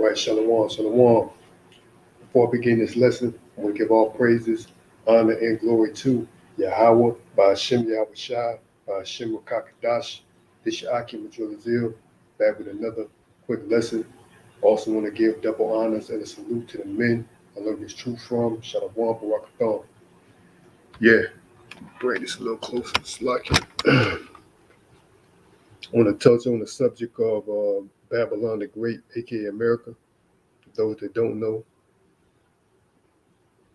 right, Shalom, Shalom. Before I begin this lesson, I want to give all praises, honor, and glory to Yahweh, by Hashem Yahweh Shai, by Hashem Rakakadash, this Shaki Majulazil, back with another quick lesson. Also want to give double honors and a salute to the men I learned this truth from, Shalom Barakathon. Yeah, bring this a little closer, Slaki. I want to touch on the subject of Babylon the Great, aka America. Those that don't know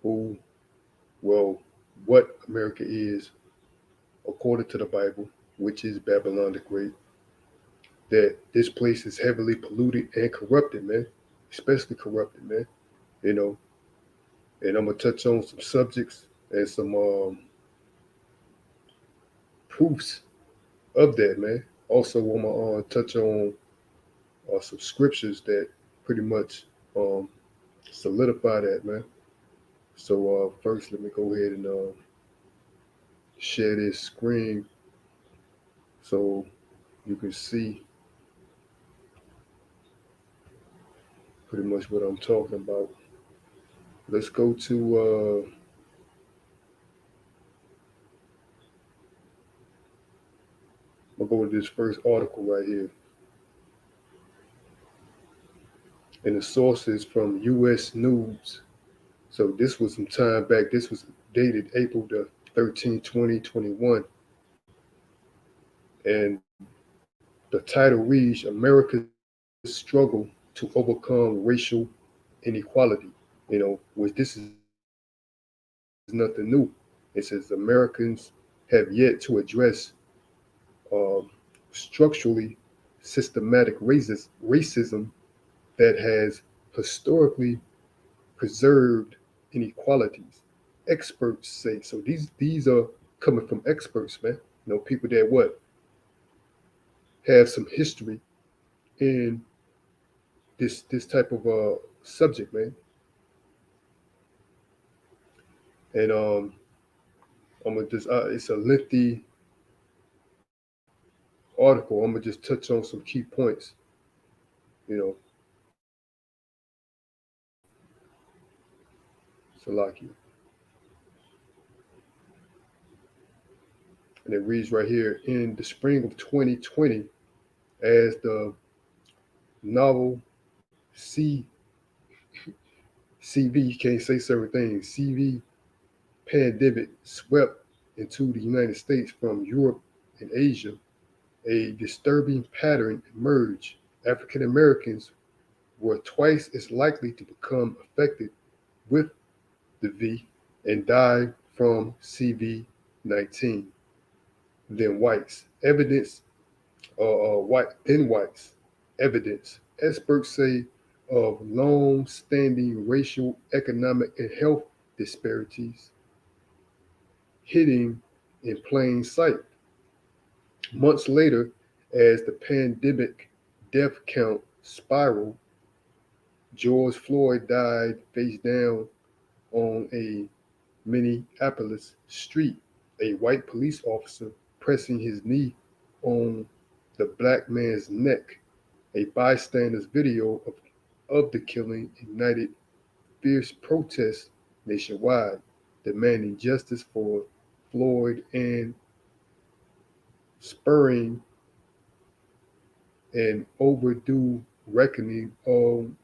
who, well, what America is according to the Bible, which is Babylon the Great, that this place is heavily polluted and corrupted, man, especially corrupted, man, you know. And I'm gonna touch on some subjects and some proofs of that, man. Also, I'm gonna touch on some scriptures that pretty much solidify that, man. So first, let me go ahead and share this screen so you can see pretty much what I'm talking about. Let's go to I'll go to this first article right here. And the source is from U.S. News. So this was some time back. This was dated April the 13th, 2021. And the title reads, America's struggle to overcome racial inequality. Which this is nothing new. It says Americans have yet to address structurally systematic racism that has historically preserved inequalities. Experts say so. These are coming from experts, man. People that what have some history in this type of subject, man. And I'm gonna just it's a lengthy article. I'm gonna just touch on some key points. You know, Salakia. And it reads right here, in the spring of 2020, as the novel CV, you can't say certain things, CV pandemic swept into the United States from Europe and Asia, a disturbing pattern emerged. African Americans were twice as likely to become affected with the V and die from CV-19 than whites. Whites. Evidence. Experts say of long-standing racial, economic, and health disparities hitting in plain sight. Months later, as the pandemic death count spiraled, George Floyd died face down on a Minneapolis street, a white police officer pressing his knee on the black man's neck. A bystander's video of the killing ignited fierce protests nationwide, demanding justice for Floyd and spurring an overdue reckoning on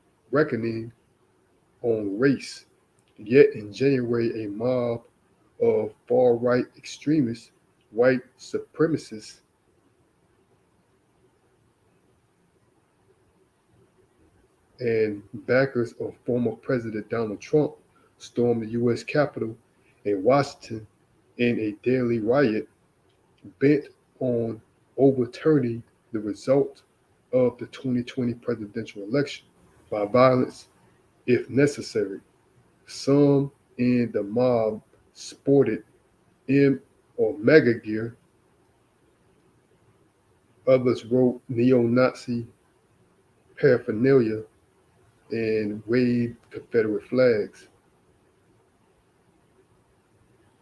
race. Yet in January, a mob of far-right extremists, white supremacists, and backers of former President Donald Trump stormed the U.S. Capitol in Washington in a deadly riot bent on overturning the result of the 2020 presidential election by violence if necessary. Some in the mob sported M or MAGA gear. Others wrote neo-Nazi paraphernalia and waved Confederate flags.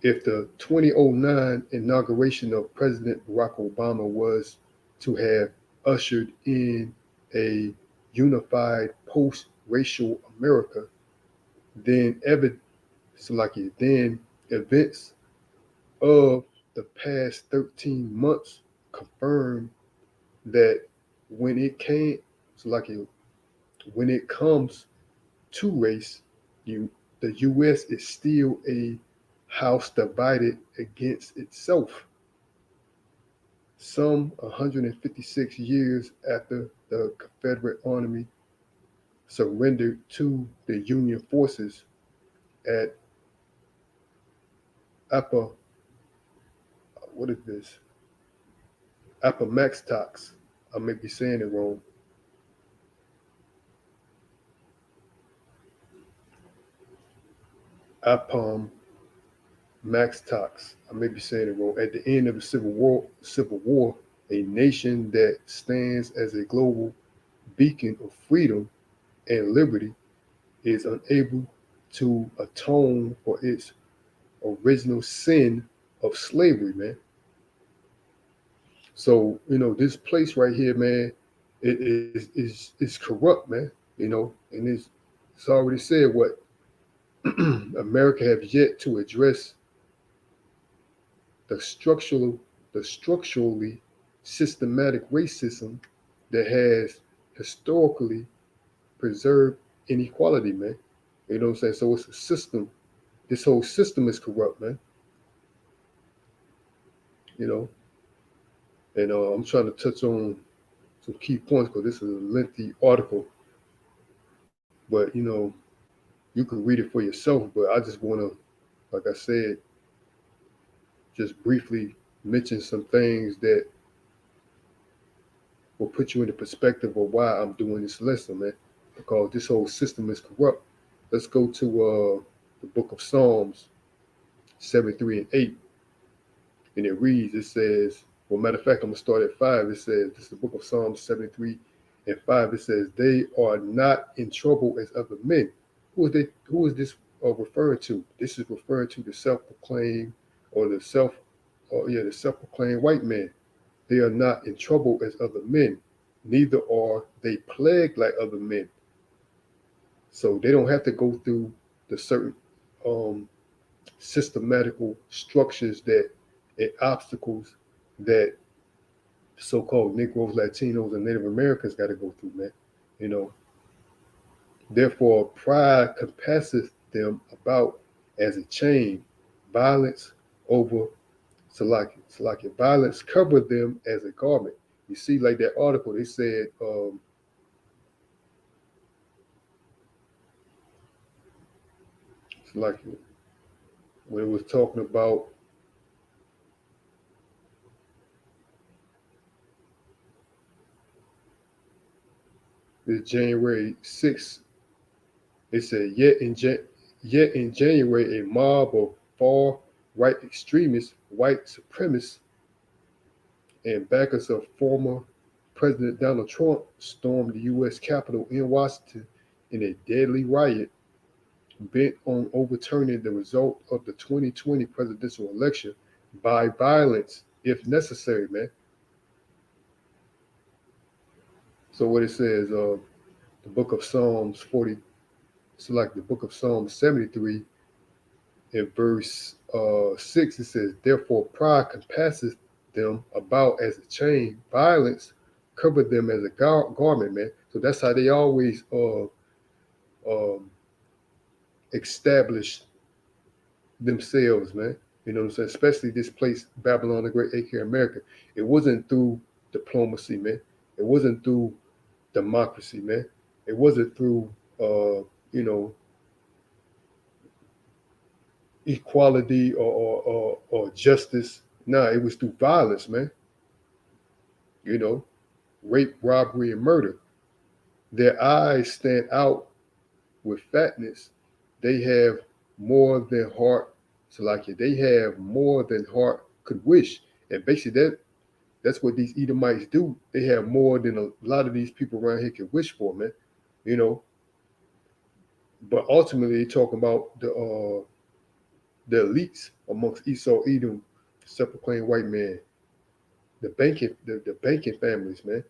If the 2009 inauguration of President Barack Obama was to have ushered in a unified post racial America, then then events of the past 13 months confirm that when it came, so like it, when it comes to race, you the U.S. is still a house divided against itself. Some 156 years after the Confederate Army surrendered to the Union forces at Appa, what is this? Appomattox. I may be saying it wrong. Appomattox. I may be saying it wrong. At the end of the Civil War, a nation that stands as a global beacon of freedom and liberty is unable to atone for its original sin of slavery, man. So, this place right here, man, it is corrupt, man. And it's already said what America has yet to address the structural the structurally systematic racism that has historically preserved inequality, man. You know what I'm saying? So it's a system. This whole system is corrupt, man. You know, and I'm trying to touch on some key points because this is a lengthy article. But you can read it for yourself. But I just want to, like I said, just briefly mention some things that will put you in the perspective of why I'm doing this lesson, man. Because this whole system is corrupt. Let's go to the book of Psalms 73 and 8. And it reads, it says, well, matter of fact, I'm going to start at 5. It says, this is the book of Psalms 73 and 5. It says, they are not in trouble as other men. Who is this referring to? This is referring to the self-proclaimed or the self-proclaimed white man. They are not in trouble as other men, neither are they plagued like other men. So they don't have to go through the certain systematical structures and obstacles that so-called Negroes, Latinos, and Native Americans got to go through, man. You know, Therefore, pride compasseth them about as a chain, violence over Salakia. Violence covered them as a garment. You see, like that article, they said, Salakia, when it was talking about this January 6th, it said, yet in January, a mob of far right extremists, white supremacists, and backers of former President Donald Trump stormed the U.S. Capitol in Washington in a deadly riot bent on overturning the result of the 2020 presidential election by violence, if necessary, man. So what it says, the book of Psalms 40, so like the book of Psalms 73, in verse 6, it says, therefore pride compasseth them about as a chain, violence covered them as a garment, man. So that's how they always um, established themselves, man. You know what I'm saying? Especially this place, Babylon the Great, aka America. It wasn't through diplomacy, man. It wasn't through democracy, man. It wasn't through, you know, equality or justice. Nah, it was through violence, man. You know, rape, robbery, and murder. Their eyes stand out with fatness. They have more than heart. So like it, they have more than heart could wish. And basically that's what these Edomites do. They have more than a lot of these people around here can wish for, man. You know, but ultimately they talk about the elites amongst Esau, Edom, self-proclaimed white man, the banking families, man.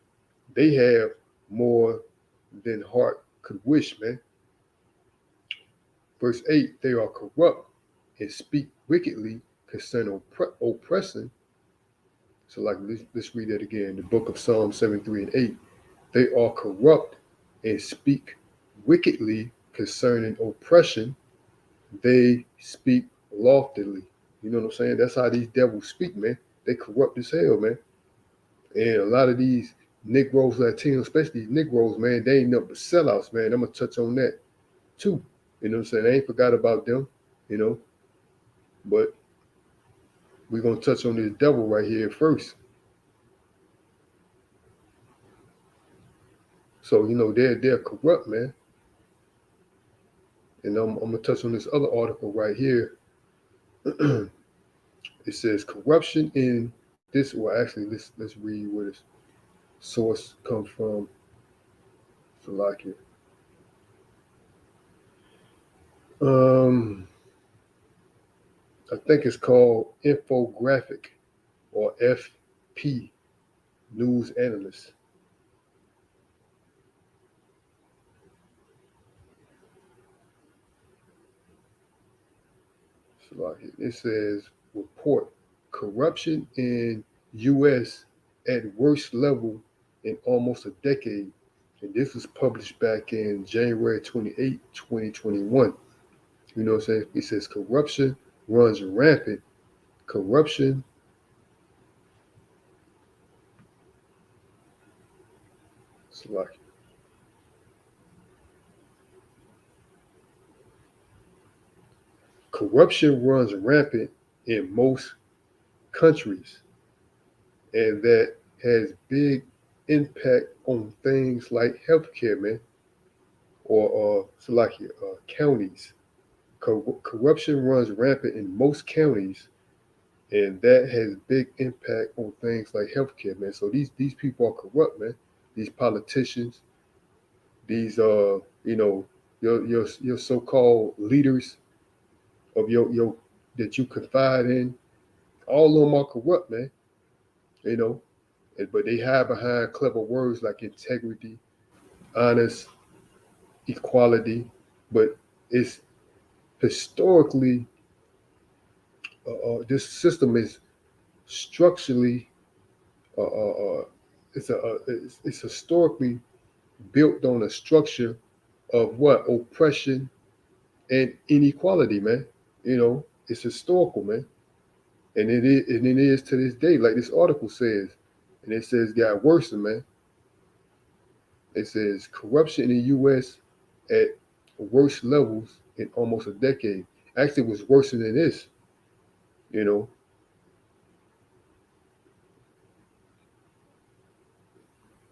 They have more than heart could wish, man. Verse 8, they are corrupt and speak wickedly concerning oppressing. So, like, let's read that again. The book of Psalm 73 and 8. They are corrupt and speak wickedly concerning oppression. They speak loftily. You know what I'm saying? That's how these devils speak, man. They corrupt as hell, man. And a lot of these Negroes, Latinos, especially these Negroes, man, they ain't nothing but sellouts, man. I'm gonna touch on that too. You know what I'm saying? I ain't forgot about them, you know. But we're gonna touch on this devil right here first. So, you know, they're corrupt, man. And I'm gonna touch on this other article right here. It says corruption in this. Well, actually, let's read where this source comes from. So, like it. I think it's called Infographic or FP News Analyst. So, like it says report corruption in U.S. at worst level in almost a decade. And this was published back in January 28, 2021. You know what I'm saying? It says corruption runs rampant. Corruption, it's like corruption runs rampant in most countries, and that has big impact on things like healthcare, man, or so like counties. Corruption runs rampant in most counties, and that has big impact on things like healthcare, man. So these people are corrupt, man. These politicians, these you know, your so-called leaders of your that you confide in, all of them are corrupt, man. You know, but they hide behind clever words like integrity, honest, equality. But it's historically, this system is structurally, uh, uh, uh, it's historically built on a structure of what oppression and inequality, man. You know, it's historical, man, and it is to this day, like this article says, and it says got worse, man. It says corruption in the U.S. at worst levels in almost a decade. Actually, it was worse than this. You know,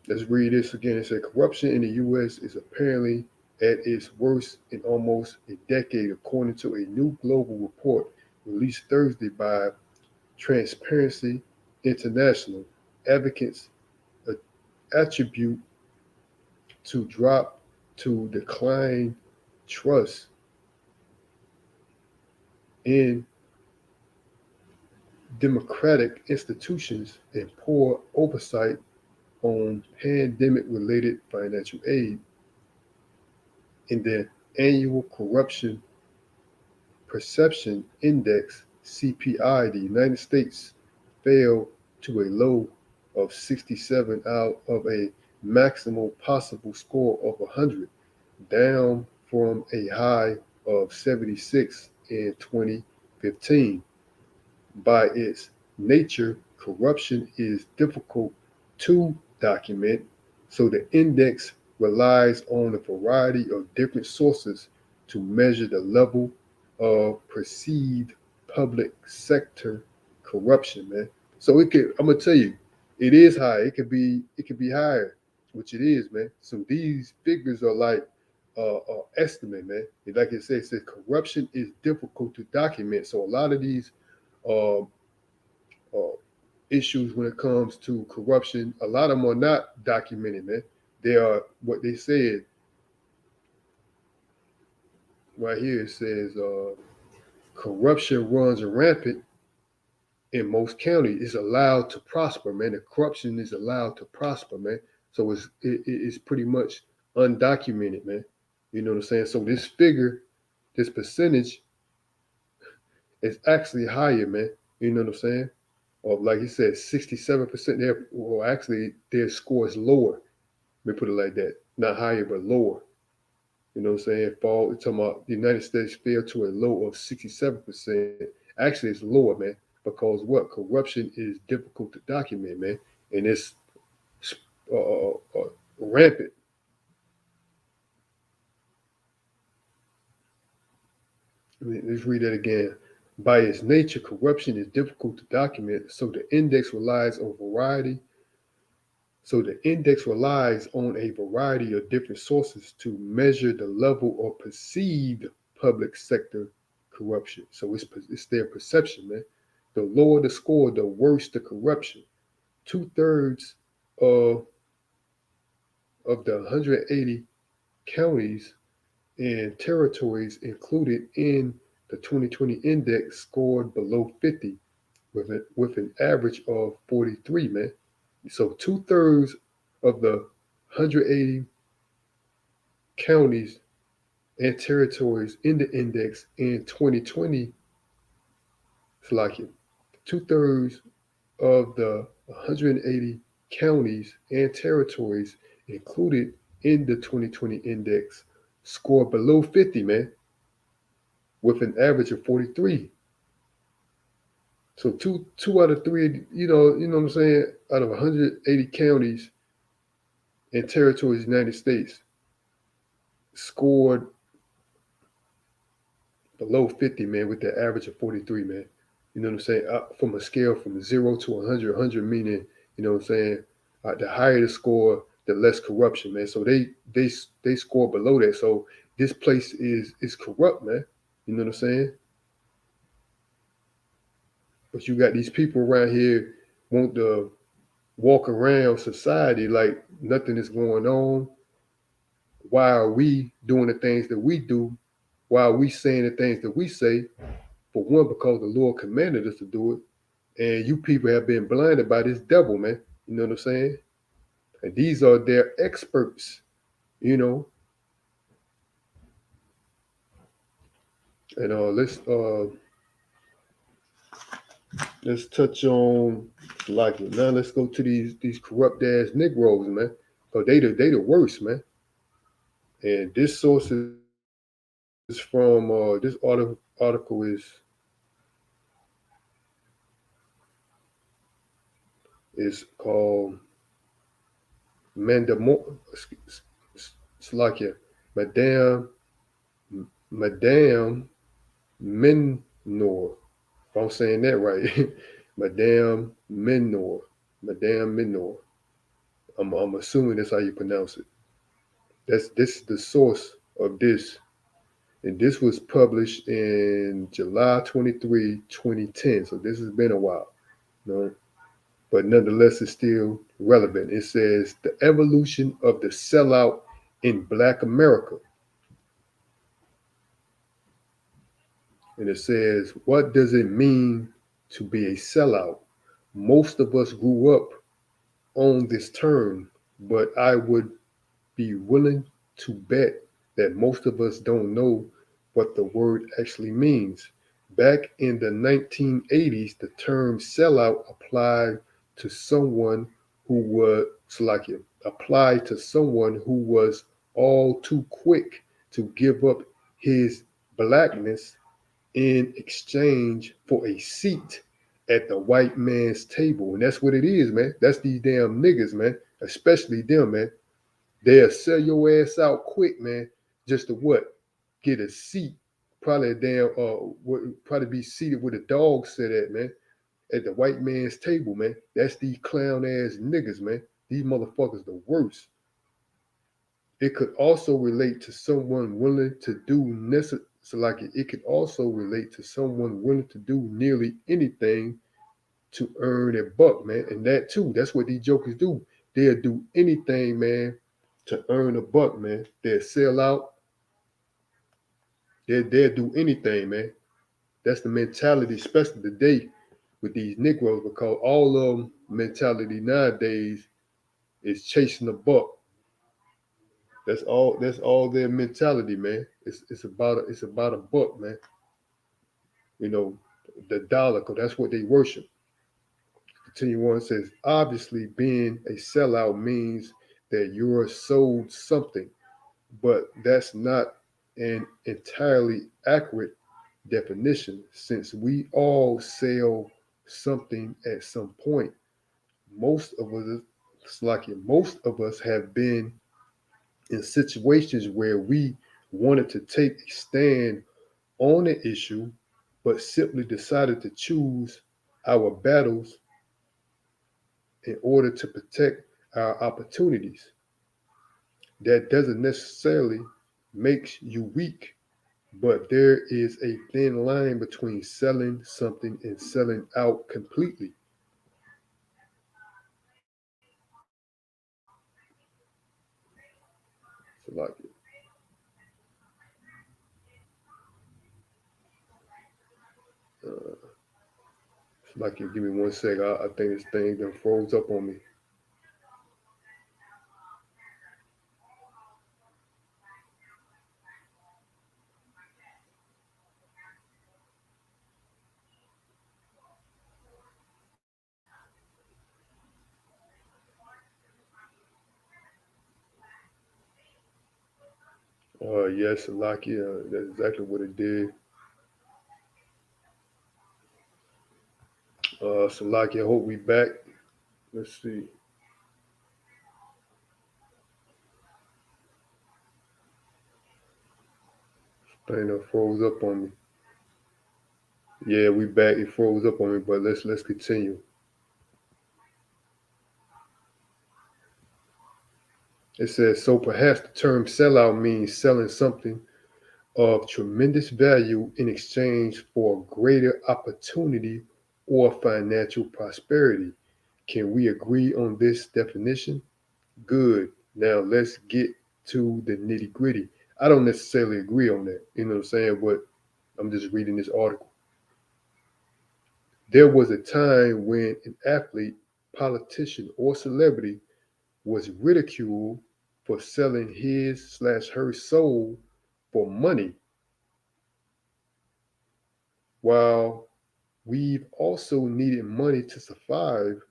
let's read this again. It said corruption in the U.S. is apparently at its worst in almost a decade, according to a new global report released Thursday by Transparency International. Advocates attribute to drop to decline trust in democratic institutions and poor oversight on pandemic related financial aid. In the annual corruption perception index CPI, the United States fell to a low of 67 out of a maximal possible score of 100, down from a high of 76 in 2015. By its nature, corruption is difficult to document, so the index relies on a variety of different sources to measure the level of perceived public sector corruption, man. So I'm gonna tell you, it is high. It could be higher, which it is, man. So these figures are like estimate, man. Like it says corruption is difficult to document. So a lot of these uh, uh, issues when it comes to corruption. A lot of them are not documented, man. They are what they said right here. It says corruption runs rampant in most counties. It's allowed to prosper, man. The corruption is allowed to prosper, man. So it's pretty much undocumented, man. You know what I'm saying? So this figure, this percentage is actually higher, man. You know what I'm saying? Or like he said, 67%. Well, actually, their score is lower. Let me put it like that. Not higher, but lower. You know what I'm saying? Fall, talking about the United States fell to a low of 67%. Actually, it's lower, man, because what? Corruption is difficult to document, man. And it's rampant. Let's read that again. By its nature, corruption is difficult to document, so the index relies on a variety of different sources to measure the level of perceived public sector corruption. So it's their perception, man. The lower the score, the worse the corruption. Two-thirds of of the 180 counties and territories included in the 2020 index scored below 50 with an average of 43, man. So two-thirds of the 180 counties and territories in the index in 2020, it's like it. Two-thirds of the 180 counties and territories included in the 2020 index scored below 50, man, with an average of 43. So two out of three, what I'm saying, out of 180 counties and territories in the United States scored below 50, man, with the average of 43, man. You know what I'm saying? From a scale from 0 to 100, 100 meaning, you know what I'm saying, the higher the score, the less corruption, man. So they score below that. So this place is corrupt, man. You know what I'm saying? But you got these people around here want to walk around society like nothing is going on. Why are we doing the things that we do? Why are we saying the things that we say? For one, because the Lord commanded us to do it. And you people have been blinded by this devil, man. You know what I'm saying? And these are their experts, you know. And let's touch on like it. Now let's go to these corrupt ass Negroes, man. So they the worst, man. And this source is from this article is called Mandamo Slakia. Madame Madame Minor. If I'm saying that right. Madame Minor. Madame Minor. I'm assuming that's how you pronounce it. This is the source of this. And this was published in July 23, 2010. So this has been a while. You know? But nonetheless, it's still relevant. It says the evolution of the sellout in Black America. And it says, what does it mean to be a sellout? Most of us grew up on this term, but I would be willing to bet that most of us don't know what the word actually means. Back in the 1980s, the term sellout to someone who was like it applied to someone who was all too quick to give up his blackness in exchange for a seat at the white man's table. And that's what it is, man. That's these damn niggas, man. Especially them, man. They'll sell your ass out quick, man, just to what? Get a seat. Probably a damn probably be seated with a dog sit at, man, at the white man's table, man. That's these clown ass niggas, man. These motherfuckers the worst. It could also relate to someone willing to do so like it could also relate to someone willing to do nearly anything to earn a buck, man. And that too, that's what these jokers do. They'll do anything, man, to earn a buck, man. They'll sell out. They'll do anything, man. That's the mentality, especially today with these Negroes, because all of them mentality nowadays is chasing a buck. That's all their mentality, man. It's about a buck, man. You know, the dollar, 'cause that's what they worship. Continue on, says, obviously being a sellout means that you're sold something, but that's not an entirely accurate definition since we all sell something at some point. Most of us, it's like most of us have been in situations where we wanted to take a stand on an issue, but simply decided to choose our battles in order to protect our opportunities. That doesn't necessarily make you weak, but there is a thin line between selling something and selling out completely. So like, uh, so like, you give me one sec. I think this thing done froze up on me. Yes, Salaki, that's exactly what it did. Salaki, I hope we back. Let's see. Thing done froze up on me. Yeah, we back. It froze up on me, but let's continue. It says, so perhaps the term sellout means selling something of tremendous value in exchange for greater opportunity or financial prosperity. Can we agree on this definition? Good. Now let's get to the nitty gritty. I don't necessarily agree on that. You know what I'm saying? But I'm just reading this article. There was a time when an athlete, politician, or celebrity was ridiculed for selling his slash her soul for money, while we've also needed money to survive.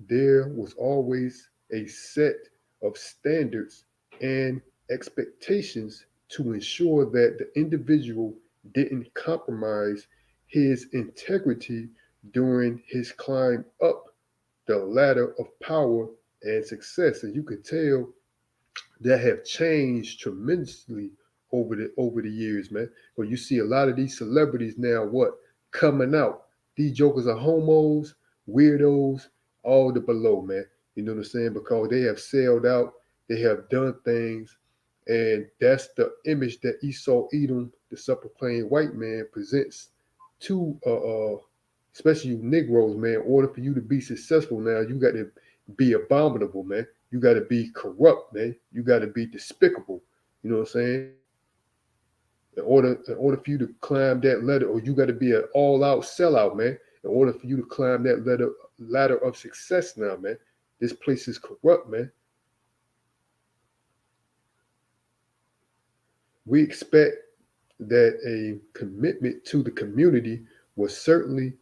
There was always a set of standards and expectations to ensure that the individual didn't compromise his integrity during his climb up the ladder of power and success. And you can tell that have changed tremendously over the years, man. But you see a lot of these celebrities now, what coming out? These jokers are homos, weirdos, all the below, man. You know what I'm saying? Because they have sailed out, they have done things, and that's the image that Esau Edom, the supper playing white man, presents to especially you Negroes, man. In order for you to be successful now, you got to be abominable, man. You got to be corrupt, man. You got to be despicable. You know what I'm saying? In order for you to climb that ladder, or you got to be an all-out sellout, man. In order for you to climb that ladder of success now, man. This place is corrupt, man. We expect that a commitment to the community will certainly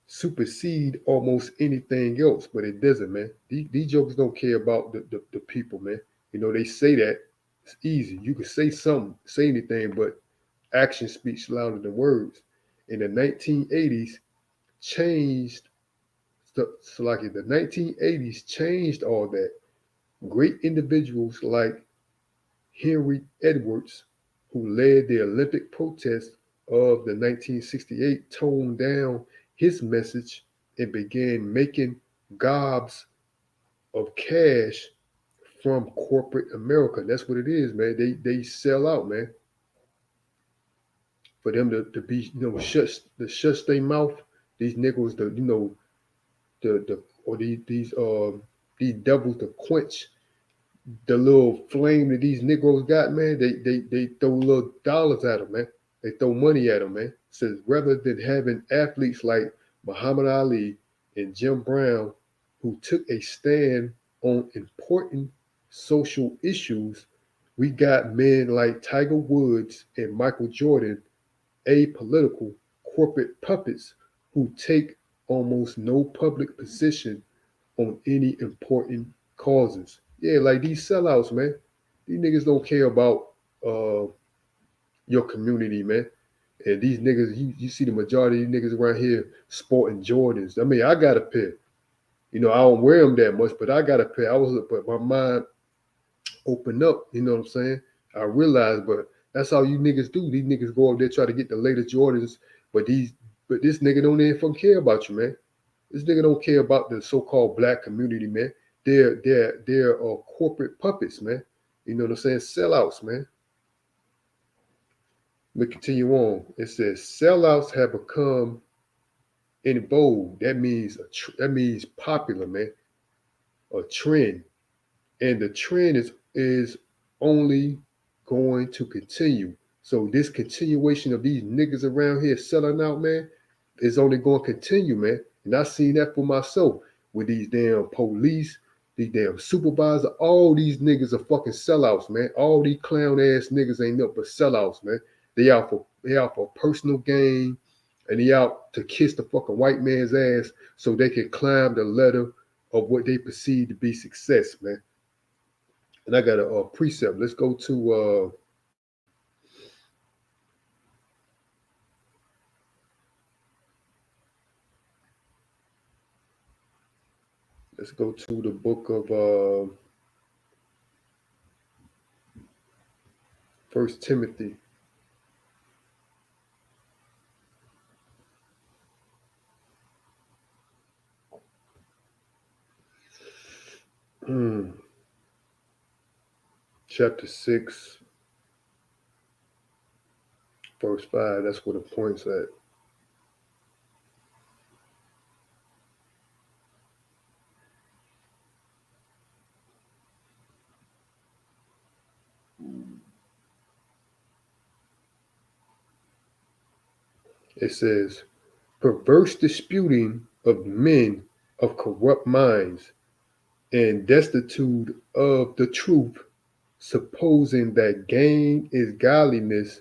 supersede almost anything else, but it doesn't, man. These jokers don't care about the people, man. You know, they say that it's easy. You can say something, say anything, but action speaks louder than words. In the 1980s, changed, so like the 1980s changed all that. Great individuals like Henry Edwards, who led the Olympic protest of the 1968, toned down his message and began making gobs of cash from corporate America. That's what it is, man. They sell out, man. For them to be, shut their mouth. These niggers, the or these devils to quench the little flame that these Negroes got, man, they throw little dollars at them, man. They throw money at them, man. Says rather than having athletes like Muhammad Ali and Jim Brown who took a stand on important social issues, We got men like Tiger Woods and Michael Jordan, apolitical corporate puppets who take almost no public position on any important causes. Yeah, like these sellouts, man. These niggas don't care about uh, your community, man. And these niggas, you see the majority of these niggas around here sporting Jordans. I mean, I got a pair. You know, I don't wear them that much, but I got a pair. But my mind opened up. You know what I'm saying? I realized, but that's how you niggas do. These niggas go up there try to get the latest Jordans, but this nigga don't even fucking care about you, man. This nigga don't care about the so-called black community, man. They're corporate puppets, man. You know what I'm saying? Sellouts, man. We continue on. It says sellouts have become in vogue. That means popular, man. A trend, and the trend is only going to continue. So this continuation of these niggas around here selling out, man, is only going to continue, man. And I seen that for myself with these damn police, these damn supervisors. All these niggas are fucking sellouts, man. All these clown ass niggas ain't nothing but sellouts, man. They out for personal gain, and they out to kiss the fucking white man's ass so they can climb the ladder of what they perceive to be success, man. And I got a precept. Let's go to the book of First Timothy. Chapter 6, verse 5. That's where the point's at. It says, perverse disputing of men of corrupt minds and destitute of the truth, supposing that gain is godliness,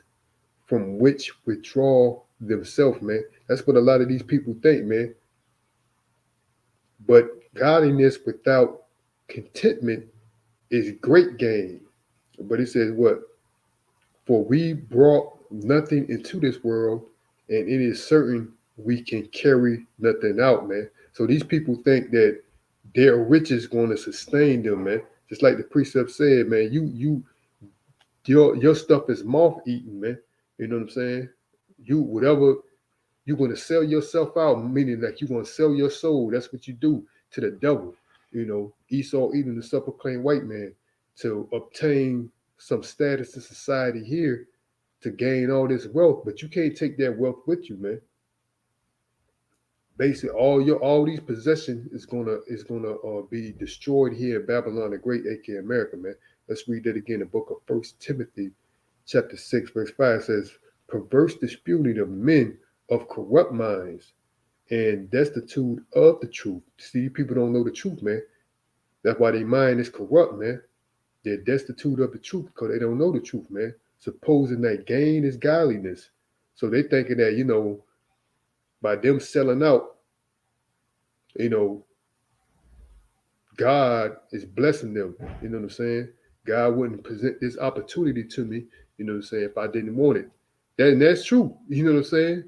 from which withdraw themselves, man. That's what a lot of these people think, man. But godliness without contentment is great gain. But it says what? For we brought nothing into this world, and it is certain we can carry nothing out, man. So these people think that their riches going to sustain them, man. Just like the precept said, man. Your stuff is moth eaten, man. You know what I'm saying? You whatever you're going to sell yourself out, meaning like you're going to sell your soul. That's what you do to the devil. You know, Esau eating the self-proclaimed white man to obtain some status in society here to gain all this wealth, but you can't take that wealth with you, man. Basically, all these possessions is gonna be destroyed here in Babylon the Great, aka America, man. Let's read that again. The book of First Timothy, chapter 6, verse 5 says, "Perverse disputing of men of corrupt minds and destitute of the truth." See, people don't know the truth, man. That's why their mind is corrupt, man. They're destitute of the truth because they don't know the truth, man. Supposing that gain is godliness. So they thinking that, by them selling out, you know, God is blessing them. You know what I'm saying? God wouldn't present this opportunity to me, you know what I'm saying, if I didn't want it. That's true. You know what I'm saying?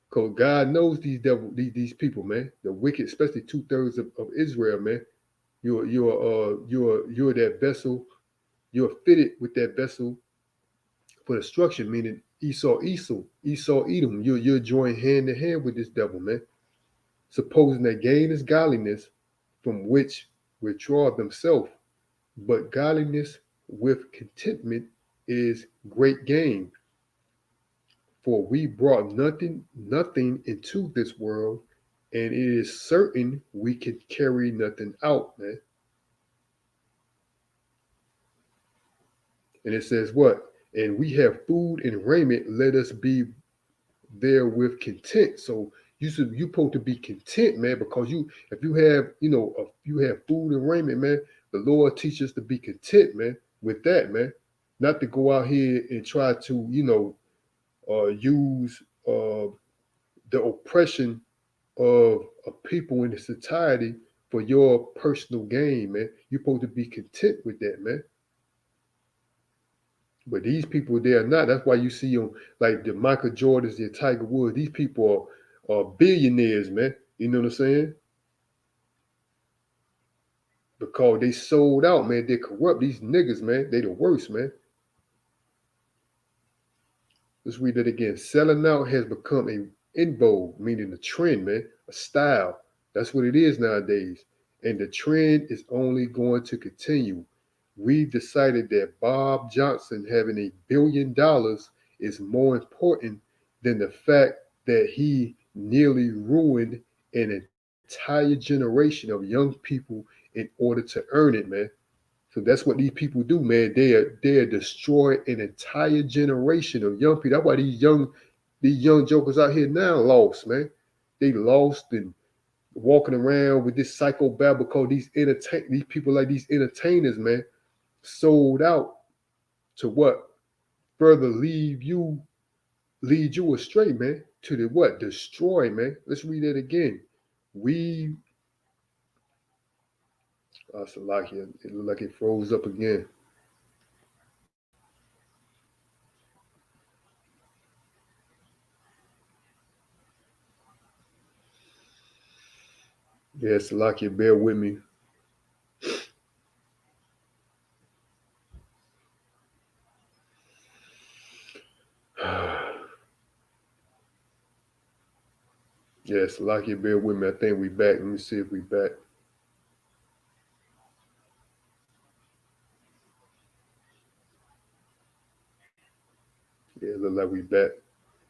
Because God knows these people, man. The wicked, especially 2/3 of Israel, man. You're that vessel. You're fitted with that vessel for destruction, meaning Esau, Edom. You're joined hand in hand with this devil, man. Supposing that gain is godliness, from which withdraw themselves, but godliness with contentment is great gain. For we brought nothing into this world, and it is certain we can carry nothing out, man. And it says what? And we have food and raiment, let us be therewith content. So you supposed to be content, man, because if you have food and raiment, man, the Lord teaches us to be content, man. with that, man. Not to go out here and try to, use the oppression of people in the society for your personal gain, man. You're supposed to be content with that, man. But these people, they are not. That's why you see them like the Michael Jordans, the Tiger Woods. These people are billionaires, man. You know what I'm saying? Because they sold out, man. They corrupt. These niggas, man. They the worst, man. Let's read that again. Selling out has become a in vogue, meaning a trend, man, a style. That's what it is nowadays. And the trend is only going to continue. We decided that Bob Johnson having $1 billion is more important than the fact that he nearly ruined an entire generation of young people in order to earn it, man. So that's what these people do, man. They are destroy an entire generation of young people. That's why these young jokers out here now lost, man. They lost and walking around with this psychobabble because these people like these entertainers, man, sold out to what? Further lead you astray, man. To the what? Destroy, man. Let's read that again. We Salakia, it looked like it froze up again. Yeah, Salakia, bear with me. Yeah, Salakia, bear with me. I think we back. Let me see if we back. Yeah, it look like we back.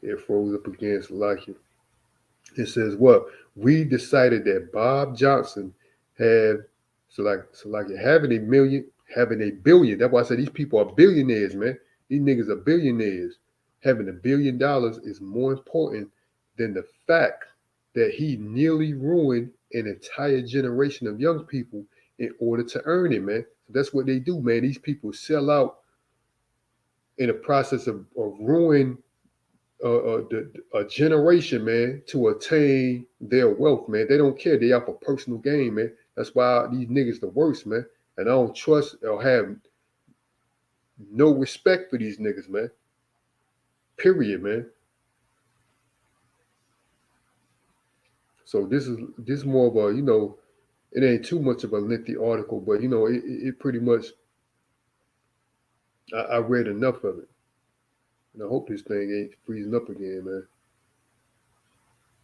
It froze up again, Salakia. It says what? We decided that Bob Johnson had Salakia having a billion. That's why I said these people are billionaires, man. These niggas are billionaires. Having $1 billion is more important than the fact that he nearly ruined an entire generation of young people in order to earn it, man. So that's what they do, man. These people sell out in the process of ruining a generation, man, to attain their wealth, man. They don't care. They out for personal gain, man. That's why these niggas the worst, man. And I don't trust or have no respect for these niggas, man. Period, man. So this is more of a, it ain't too much of a lengthy article, but it pretty much I read enough of it. And I hope this thing ain't freezing up again, man.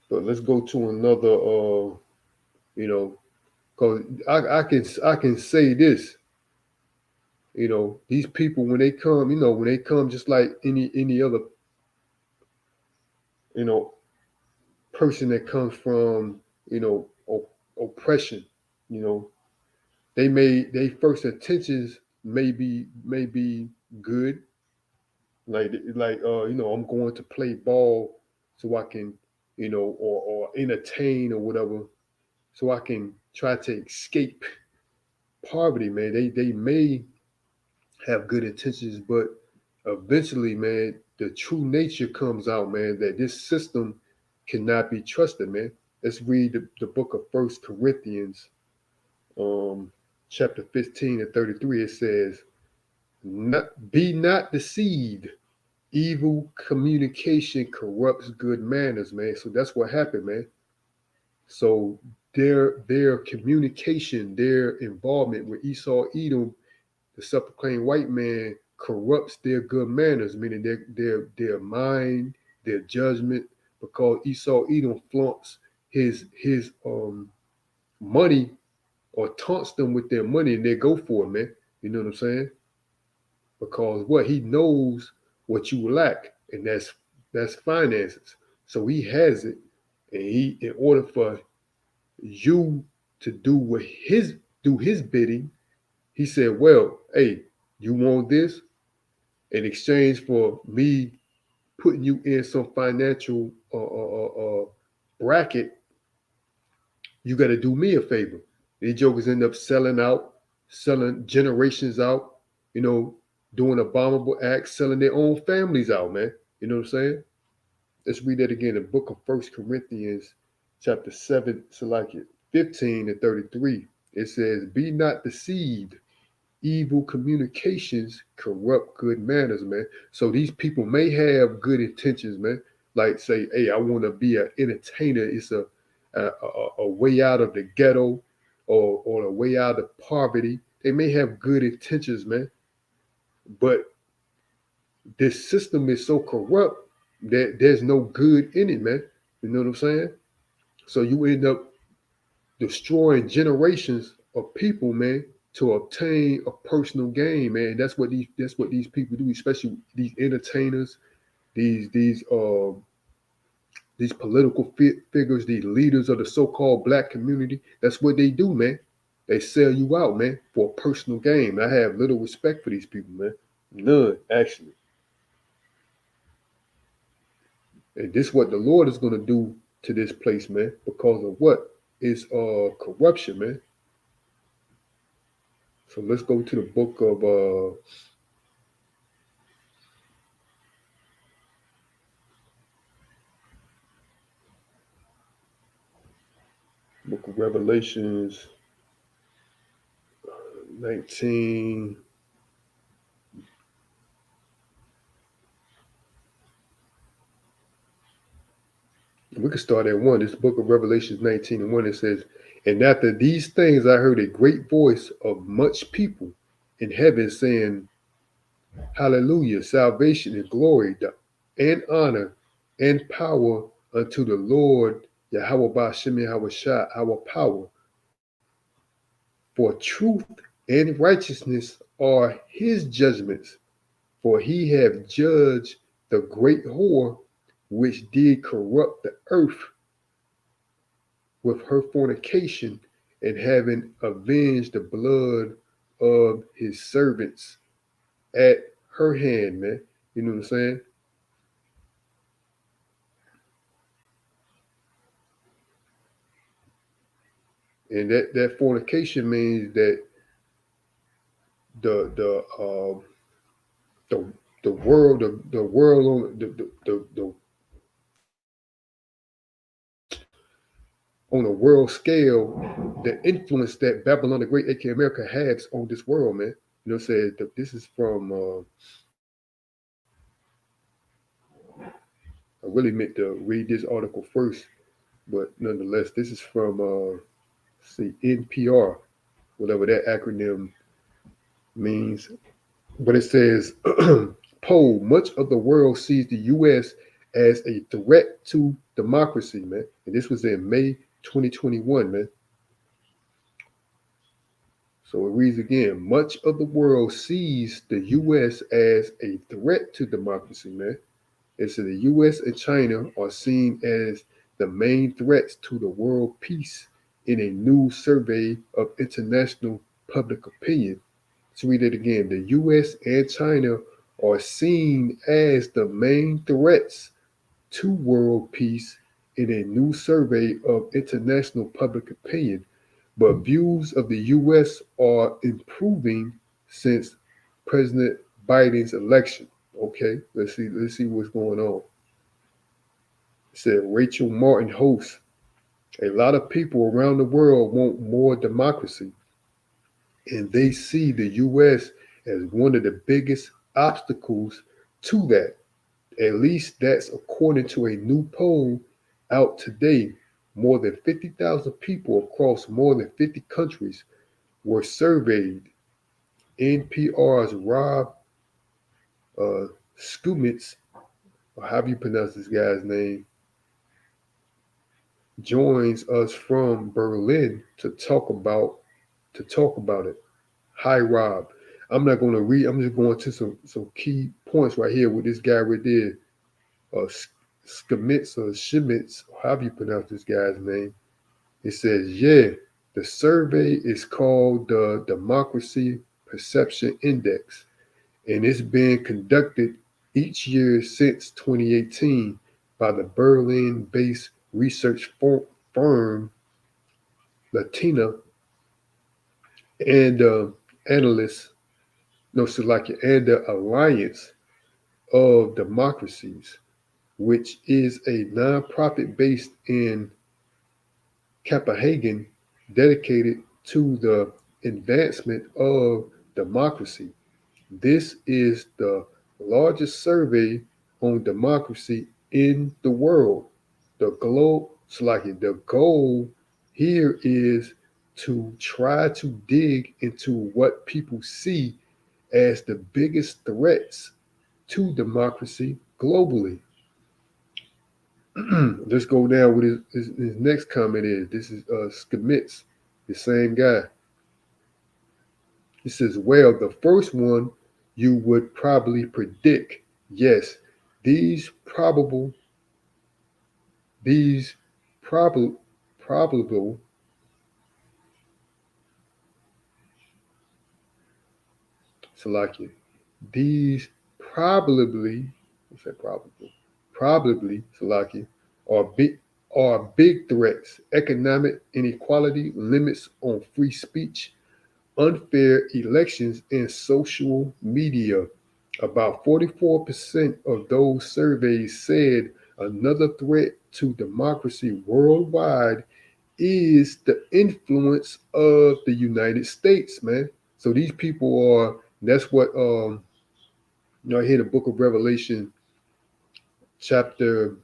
But let's go to another because I can say this, these people when they come just like any other, you know, person that comes from, oppression, you know, they first intentions may be good, I'm going to play ball so I can, or entertain or whatever, so I can try to escape poverty, man. They may have good intentions, but eventually, man, the true nature comes out, man, that this system cannot be trusted, man. Let's read the book of First Corinthians, um, chapter 15 and 33. It says, be not deceived. Evil communication corrupts good manners, man. So that's what happened, man. So their communication, their involvement with Esau Edom, the self-proclaimed white man, corrupts their good manners, meaning their mind, their judgment, because Esau Edom flaunts his money or taunts them with their money, and they go for it, man. You know what I'm saying? Because what he knows what you lack, and that's finances. So he has it, and in order for you to do his bidding, he said, "Well, hey, you want this in exchange for me putting you in some financial bracket? You got to do me a favor." These jokers end up selling generations out, you know, doing abominable acts, selling their own families out, man. You know what I'm saying? Let's read that again. The book of First Corinthians, chapter 7, so like it, 15 and 33. It says, "Be not deceived. Evil communications corrupt good manners, man." So these people may have good intentions, man. Like say, hey, I want to be an entertainer. It's a way out of the ghetto, or a way out of poverty. They may have good intentions, man. But this system is so corrupt that there's no good in it, man. You know what I'm saying? So you end up destroying generations of people, man, to obtain a personal gain, man. That's what these people do, especially these entertainers, these these political figures, these leaders of the so-called black community. That's what they do, man. They sell you out, man, for a personal gain. I have little respect for these people, man. None, actually. And this is what the Lord is gonna do to this place, man, because of what? It's corruption, man. So let's go to the book of Revelations 19. We can start at 1. This book of Revelations 19 and 1. It says, "And after these things I heard a great voice of much people in heaven saying, Hallelujah, salvation and glory and honor and power unto the Lord Yahweh Bashem Yahweh Shah, our power. For truth and righteousness are his judgments, for he hath judged the great whore which did corrupt the earth with her fornication, and having avenged the blood of his servants at her hand," man. You know what I'm saying? And that fornication means that the the um the the world on a world scale, the influence that Babylon the Great, aka America, has on this world, man. You know, said that this is from. I really meant to read this article first, but nonetheless, this is from see NPR, whatever that acronym means. But it says, poll: much of the world sees the U.S. as a threat to democracy, man. And this was in May 2021, man. So it reads again: much of the world sees the U.S. as a threat to democracy, man. It said the U.S. and China are seen as the main threats to the world peace in a new survey of international public opinion. Let's read it again. The U.S. and China are seen as the main threats to world peace in a new survey of international public opinion, but views of the U.S. are improving since President Biden's election. Okay, let's see what's going on. It said Rachel Martin hosts. A lot of people around the world want more democracy, and they see the U.S. as one of the biggest obstacles to that. At least that's according to a new poll out today. More than 50,000 people across more than 50 countries were surveyed. NPR's Rob uh, Skumitz, or however you pronounce this guy's name, joins us from Berlin to talk about it. Hi, Rob. I'm not going to read. I'm just going to some key points right here with this guy right there, uh, Skamitz or Shimitz, however you pronounce this guy's name. It says, yeah, the survey is called the Democracy Perception Index, and it's been conducted each year since 2018 by the Berlin-based research firm Latina and analyst no, Salakia, and the Alliance of Democracies, which is a nonprofit based in Copenhagen dedicated to the advancement of democracy. This is the largest survey on democracy in the world. The goal here is to try to dig into what people see as the biggest threats to democracy globally. Let's go down with his next comment is this is Schmitz, the same guy. He says, well, the first one you would probably predict. Yes, these probable, these probable, Salakia, these probably, what's that probable? Probably, Salakia, are big threats. Economic inequality, limits on free speech, unfair elections, and social media. About 44% of those surveys said another threat to democracy worldwide is the influence of the United States, man. So these people are, that's what, here in the book of Revelation, chapter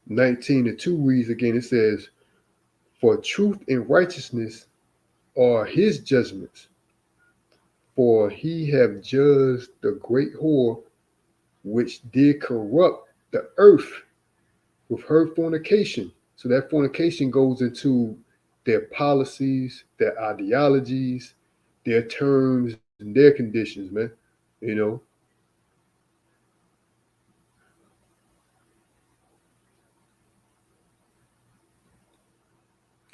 19 and 2 reads again, it says, for truth and righteousness are his judgments, for he have judged the great whore which did corrupt the earth with her fornication. So that fornication goes into their policies, their ideologies, their terms and their conditions, man. You know,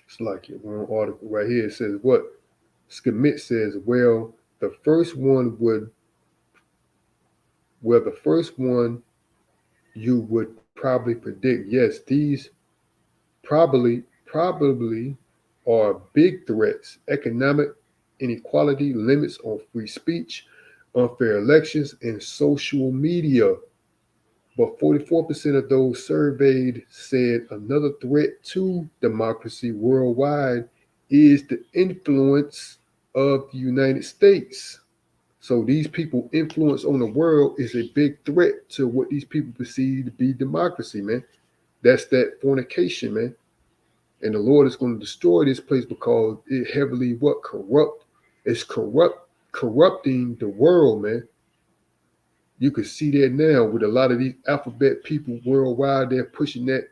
it's like one article right here. It says what Schmidt says. The first one would, the first one you would probably predict. Yes, these probably are big threats. Economic inequality, limits on free speech, unfair elections, and social media. But 44% of those surveyed said another threat to democracy worldwide is the influence of the United States. So these people influence on the world is a big threat to what these people perceive to be democracy, man. That's that fornication, man. And the Lord is going to destroy this place because it heavily what corrupting the world, man. You can see that now with a lot of these alphabet people worldwide. They're pushing that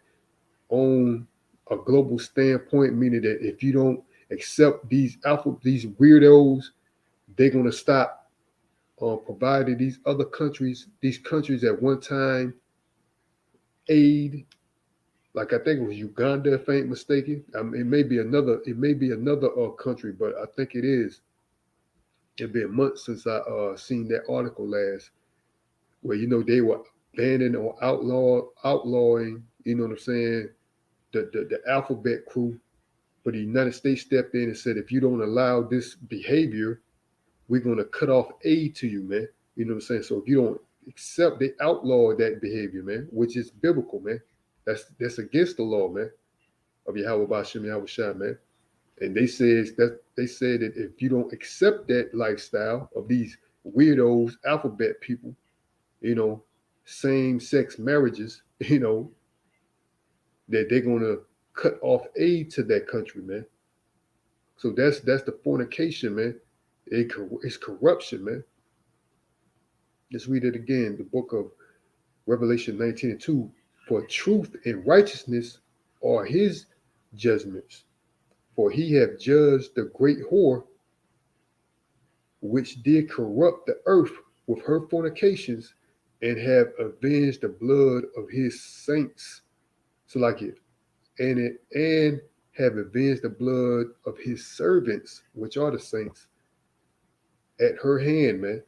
on a global standpoint, meaning that if you don't accept these weirdos, they're going to stop providing these countries at one time aid. Like I think it was Uganda, if I ain't mistaken. It may be another country, but I think it is. It's been months since I seen that article last, where they were banning or outlawing. You know what I'm saying? The alphabet crew, but the United States stepped in and said, if you don't allow this behavior, we're gonna cut off aid to you, man. You know what I'm saying? So if you don't accept, they outlaw that behavior, man, which is biblical, man. That's against the law, man, of Yahweh Bashem Yahweh Shai, man. And they said that if you don't accept that lifestyle of these weirdos, alphabet people, you know, same sex marriages, that they're gonna cut off aid to that country, man. So that's the fornication, man. It's corruption, man. Let's read it again. The book of Revelation 19 and 2. For truth and righteousness are his judgments. For he hath judged the great whore which did corrupt the earth with her fornications, and have avenged the blood of his saints. So like it, and have avenged the blood of his servants, which are the saints, at her hand, man.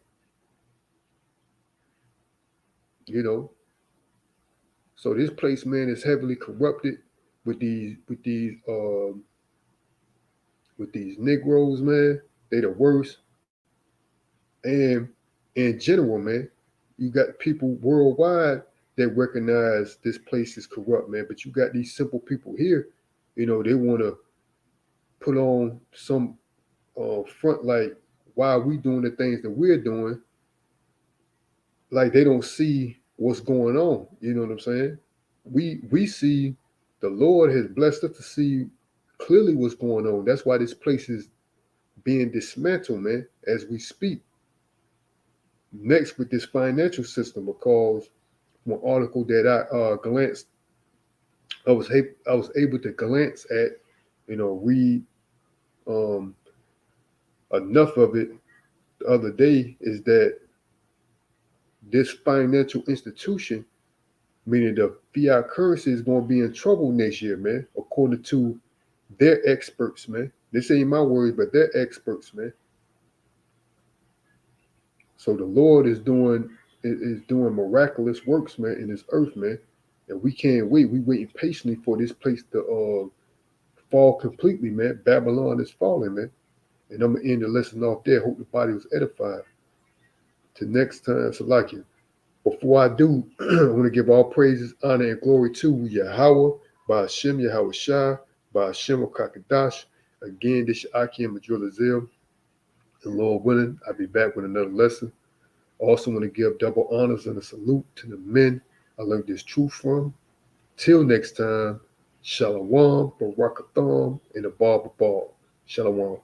You know, so this place, man, is heavily corrupted with these Negroes, man. They the worst. And in general, man, you got people worldwide that recognize this place is corrupt, man. But you got these simple people here, they want to put on some front like why are we doing the things that we're doing, like they don't see what's going on. You know what I'm saying? We see the Lord has blessed us to see clearly what's going on. That's why this place is being dismantled, man, as we speak. Next with this financial system, because one article that I glanced, I was able to glance at, read um, enough of it the other day, is that this financial institution, meaning the fiat currency, is going to be in trouble next year, man, according to their experts, man. This ain't my words, but they're experts, man. So the Lord is doing miraculous works, man, in this earth, man. And we can't wait. We waiting patiently for this place to fall completely, man. Babylon is falling, man. And I'm gonna end the lesson off there. Hope the body was edified. Till next time, Salakia. Before I do, I want to give all praises, honor, and glory to Yahweh, by Hashem, Yahweh Shah, by Hashem Kakadash. Again, this is Akim Madrilazil. And Lord willing, I'll be back with another lesson. I also want to give double honors and a salute to the men I learned this truth from. Till next time, Shalom, Barakatham, and the Barber Ball. Shalom.